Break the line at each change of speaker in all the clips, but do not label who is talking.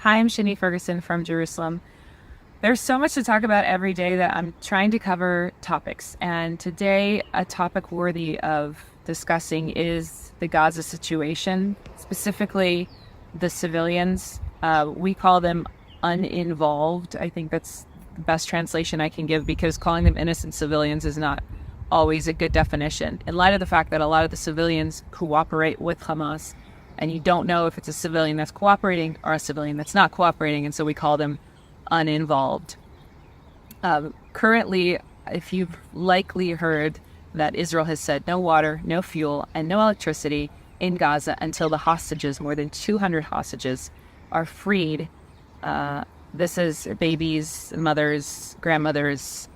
Hi, I'm Shani Ferguson from Jerusalem. There's so much to talk about every day that I'm trying to cover topics. And today, a topic worthy of discussing is the Gaza situation, specifically the civilians. We call them uninvolved. I think that's the best translation I can give, because calling them innocent civilians is not always a good definition, in light of the fact that a lot of the civilians cooperate with Hamas, and you don't know if it's a civilian that's cooperating or a civilian that's not cooperating, and so we call them uninvolved. Currently, if you've likely heard that Israel has said no water, no fuel, and no electricity in Gaza until the hostages, more than 200 hostages, are freed. This is babies, mothers, grandmothers,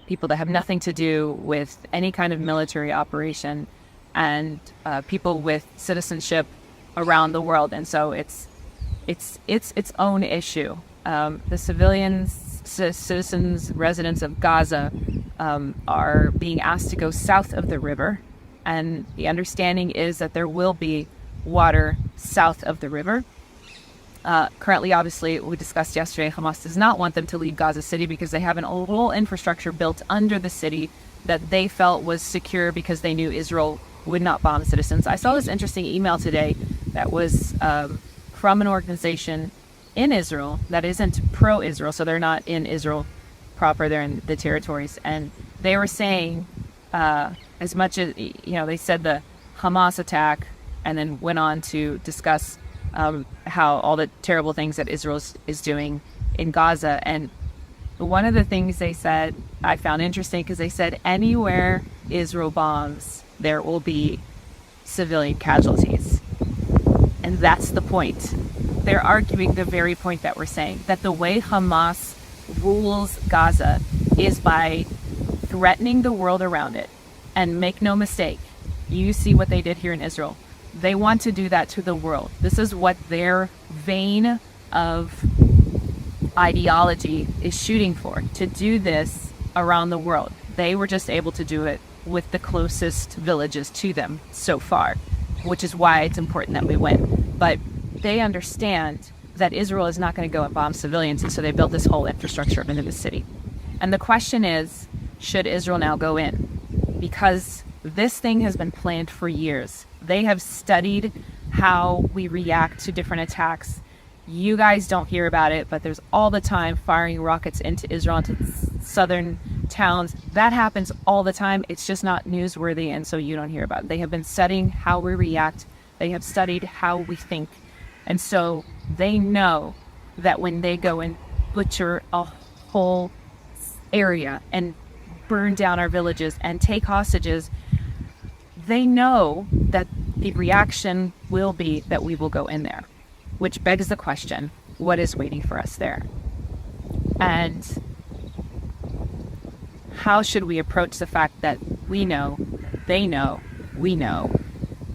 people that have nothing to do with any kind of military operation, and people with citizenship around the world. And so it's its own issue. The civilians, citizens, residents of Gaza are being asked to go south of the river, and the understanding is that there will be water south of the river. Currently, obviously, we discussed yesterday, Hamas does not want them to leave Gaza City because they have a whole infrastructure built under the city that they felt was secure because they knew Israel would not bomb citizens. I saw this interesting email today that was from an organization in Israel that isn't pro-Israel, so they're not in Israel proper, they're in the territories, and they were saying, as much as, they said the Hamas attack, and then went on to discuss how all the terrible things that Israel is doing in Gaza. And one of the things they said I found interesting, because they said anywhere Israel bombs, there will be civilian casualties. And that's the point. They're arguing the very point that we're saying, that the way Hamas rules Gaza is by threatening the world around it. And make no mistake, you see what they did here in Israel. They want to do that to the world. This is what their vein of ideology is shooting for, to do this around the world. They were just able to do it with the closest villages to them so far, which is why it's important that we win. But they understand that Israel is not going to go and bomb civilians, and so they built this whole infrastructure into the city. And the question is, should Israel now go in? Because this thing has been planned for years. They have studied how we react to different attacks. You guys don't hear about it, but there's all the time firing rockets into Israel, into southern towns. That happens all the time. It's just not newsworthy, and so you don't hear about it. They have been studying how we react. They have studied how we think. And so they know that when they go and butcher a whole area and burn down our villages and take hostages, they know that the reaction will be that we will go in there, which begs the question, what is waiting for us there? And how should we approach the fact that we know, they know, we know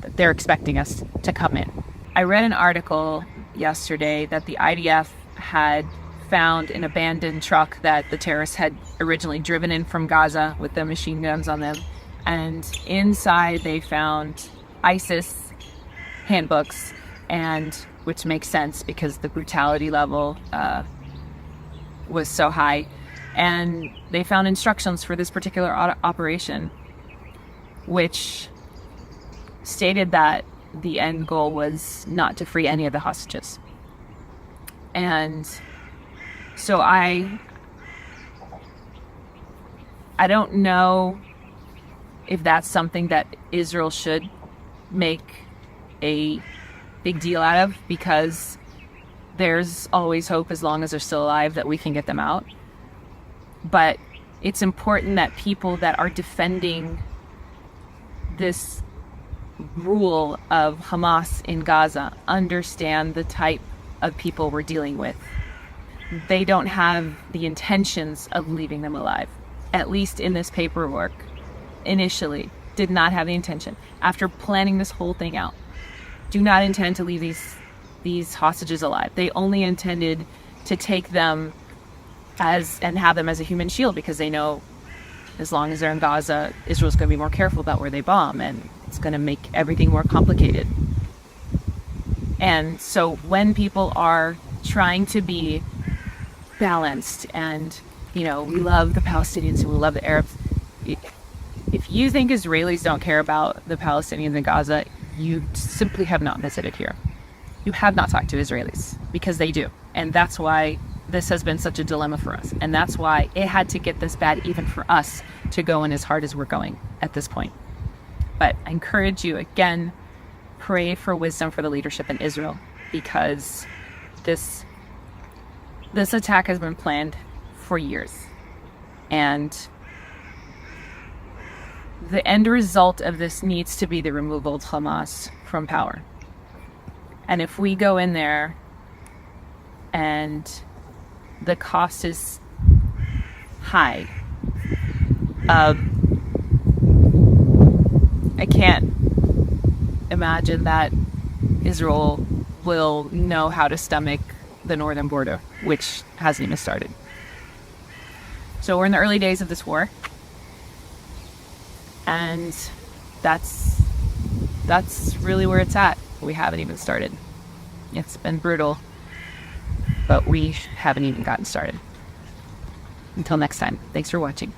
that they're expecting us to come in? I read an article yesterday that the IDF had found an abandoned truck that the terrorists had originally driven in from Gaza with the machine guns on them. And inside they found ISIS handbooks, and which makes sense because the brutality level was so high. And they found instructions for this particular operation, which stated that the end goal was not to free any of the hostages. And so I don't know if that's something that Israel should make a big deal out of, because there's always hope as long as they're still alive that we can get them out. But it's important that people that are defending this rule of Hamas in Gaza understand the type of people we're dealing with. They don't have the intentions of leaving them alive, at least in this paperwork. Initially, did not have the intention. After planning this whole thing out, do not intend to leave these hostages alive. They only intended to take them and have them as a human shield, because they know as long as they're in Gaza, Israel's going to be more careful about where they bomb, and it's going to make everything more complicated. And so when people are trying to be balanced and, we love the Palestinians and we love the Arabs, if you think Israelis don't care about the Palestinians in Gaza, you simply have not visited here. You have not talked to Israelis, because they do. And that's why this has been such a dilemma for us. And that's why it had to get this bad even for us to go in as hard as we're going at this point. But I encourage you, again, pray for wisdom for the leadership in Israel, because this attack has been planned for years. And the end result of this needs to be the removal of Hamas from power. And if we go in there and the cost is high, I can't imagine that Israel will know how to stomach the northern border, which hasn't even started. So we're in the early days of this war, and that's really where it's at. We haven't even started. It's been brutal, but we haven't even gotten started. Until next time, thanks for watching.